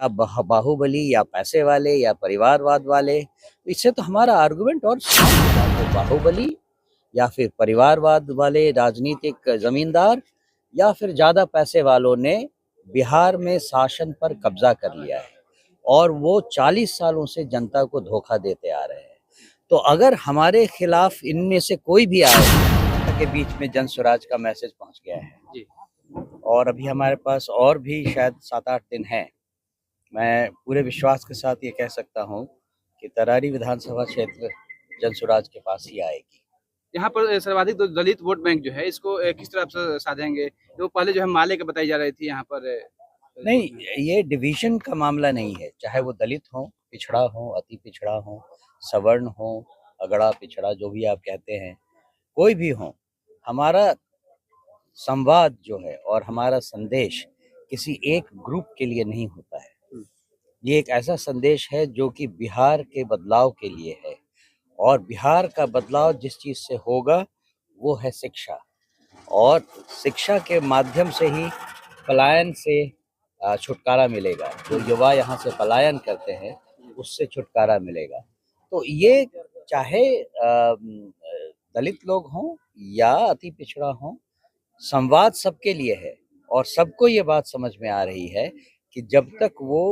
या बाहुबली या पैसे वाले या परिवारवाद वाले, तो इससे तो हमारा आर्गुमेंट और strong होगा। तो बाहुबली या फिर परिवारवाद वाले राजनीतिक जमींदार या फिर ज्यादा पैसे वालों ने बिहार में शासन पर कब्जा कर लिया है और वो 40 सालों से जनता को धोखा देते आ रहे हैं। तो अगर हमारे खिलाफ इनमें से कोई भी आए के बीच में जन स्वराज का मैसेज पहुंच गया है जी। और अभी हमारे पास और भी शायद 7-8 दिन हैं। मैं पूरे विश्वास के साथ ये कह सकता हूँ कि तरारी विधानसभा क्षेत्र जन स्वराज के पास ही आएगी। यहाँ पर सर्वाधिक दलित वोट बैंक जो है इसको किस तरह से साधेंगे? तो पहले जो है माले का बताई जा रही थी यहाँ पर। नहीं, ये डिवीजन का मामला नहीं है, चाहे वो दलित हो, पिछड़ा हो, अति पिछड़ा हो, सवर्ण हो, अगड़ा पिछड़ा, जो भी आप कहते हैं, कोई भी हो, हमारा संवाद जो है और हमारा संदेश किसी एक ग्रुप के लिए नहीं होता है। ये एक ऐसा संदेश है जो कि बिहार के बदलाव के लिए है और बिहार का बदलाव जिस चीज से होगा वो है शिक्षा, और शिक्षा के माध्यम से ही पलायन से छुटकारा मिलेगा। जो युवा यहाँ से पलायन करते हैं उससे छुटकारा मिलेगा। तो ये चाहे दलित लोग हों या अति पिछड़ा हों, संवाद सबके लिए है और सबको ये बात समझ में आ रही है कि जब तक वो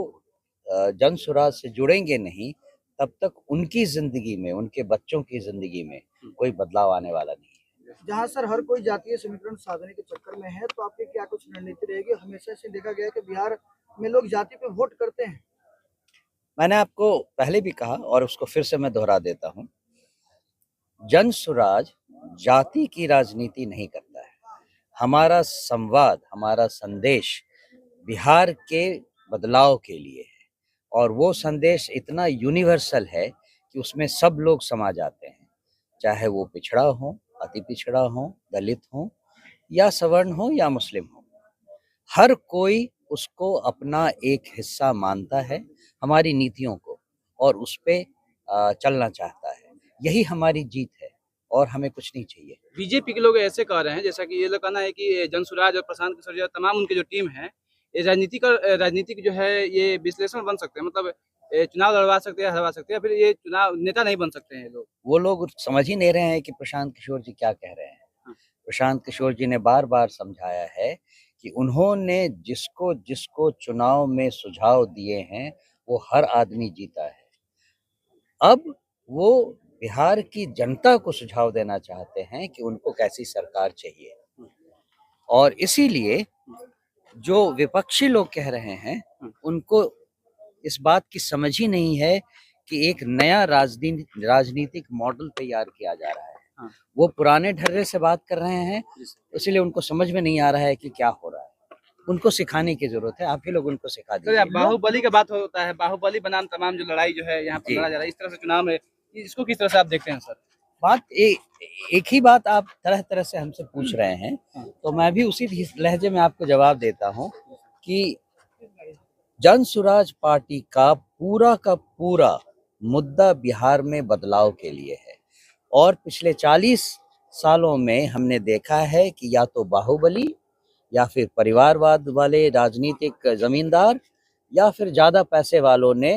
जन स्वराज से जुड़ेंगे नहीं तब तक उनकी जिंदगी में, उनके बच्चों की जिंदगी में कोई बदलाव आने वाला नहीं है। जहाँ सर हर कोई जातीय समीकरण साधने के चक्कर में है, तो आपकी क्या कुछ रणनीति रहेगी? हमेशा से देखा गया है कि बिहार में लोग जाति पे वोट करते हैं। मैंने आपको पहले भी कहा और उसको फिर से मैं दोहरा देता हूँ, जन स्वराज जाति की राजनीति नहीं करता है। हमारा संवाद, हमारा संदेश बिहार के बदलाव के लिए है और वो संदेश इतना यूनिवर्सल है कि उसमें सब लोग समा जाते हैं, चाहे वो पिछड़ा हो, अति पिछड़ा हो, दलित हो या सवर्ण हो या मुस्लिम हो। हर कोई उसको अपना एक हिस्सा मानता है, हमारी नीतियों को, और उस पे चलना चाहता है। यही हमारी जीत है और हमें कुछ नहीं चाहिए। बीजेपी के लोग ऐसे कह रहे हैं, जैसा कि ये लोग कहना है कि जन स्वराज और प्रशांत किशोर तमाम उनके जो टीम है, ये राजनीतिक जो है ये विश्लेषण बन सकते हैं, मतलब चुनाव लड़वा सकते हैं, हरवा सकते हैं, फिर ये चुनाव नेता नहीं बन सकते हैं लोग। वो लोग समझ ही नहीं रहे हैं कि प्रशांत किशोर जी क्या कह रहे हैं। प्रशांत किशोर जी ने बार बार समझाया है कि उन्होंने जिसको जिसको चुनाव में सुझाव दिए हैं वो हर आदमी जीता है। अब वो बिहार की जनता को सुझाव देना चाहते हैं कि उनको कैसी सरकार चाहिए, और इसीलिए जो विपक्षी लोग कह रहे हैं उनको इस बात की समझ ही नहीं है कि एक नया राजनीतिक मॉडल तैयार किया जा रहा है। वो पुराने ढर्रे से बात कर रहे हैं, इसीलिए उनको समझ में नहीं आ रहा है कि क्या हो रहा है। उनको सिखाने की जरूरत है, आप ही लोग उनको सिखा दीजिए। बाहुबली का बात होता है, बाहुबली बनाम तमाम जो लड़ाई जो है यहाँ पर लड़ा जा रहा है, इस तरह से चुनाव में इसको किस तरह से आप देखते हैं सर? बात एक ही बात आप तरह तरह से हमसे पूछ रहे हैं, तो मैं भी उसी लहजे में आपको जवाब देता हूँ कि जन स्वराज पार्टी का पूरा मुद्दा बिहार में बदलाव के लिए है और पिछले 40 सालों में हमने देखा है कि या तो बाहुबली या फिर परिवारवाद वाले राजनीतिक जमींदार या फिर ज्यादा पैसे वालों ने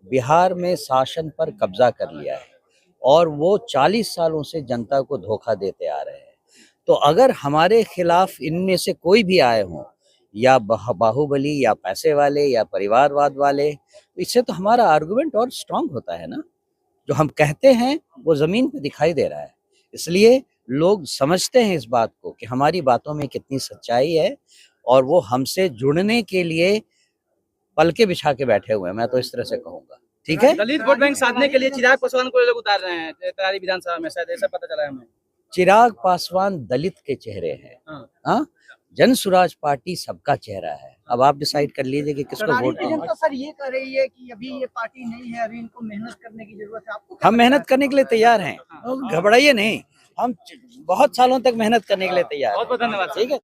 बिहार में शासन पर कब्जा कर लिया है और वो 40 सालों से जनता को धोखा देते आ रहे हैं। तो अगर हमारे खिलाफ इनमें से कोई भी आए हों, या बाहुबली या पैसे वाले या परिवारवाद वाले, तो इससे तो हमारा आर्गुमेंट और स्ट्रांग होता है ना। जो हम कहते हैं वो जमीन पे दिखाई दे रहा है, इसलिए लोग समझते हैं इस बात को कि हमारी बातों में कितनी सच्चाई है और वो हमसे जुड़ने के लिए पलके बिछा के बैठे हुए हैं, मैं तो इस तरह से कहूँगा। ठीक है, दलित वोट बैंक साधने के लिए चिराग पासवान को ये लोग उतार रहे हैं तरारी विधानसभा में, शायद ऐसा पता चला है हमें। चिराग पासवान दलित के चेहरे हैं, हाँ, जन स्वराज पार्टी सबका चेहरा है। अब आप डिसाइड कर लीजिए कि किसको वोट देना। तो सर ये कह रही है कि अभी ये पार्टी नहीं है, अभी इनको मेहनत करने की जरूरत है। आपको हम मेहनत करने के लिए तैयार हैं, घबराइए नहीं, हम बहुत सालों तक मेहनत करने के लिए तैयार हैं। बहुत बहुत धन्यवाद। ठीक है।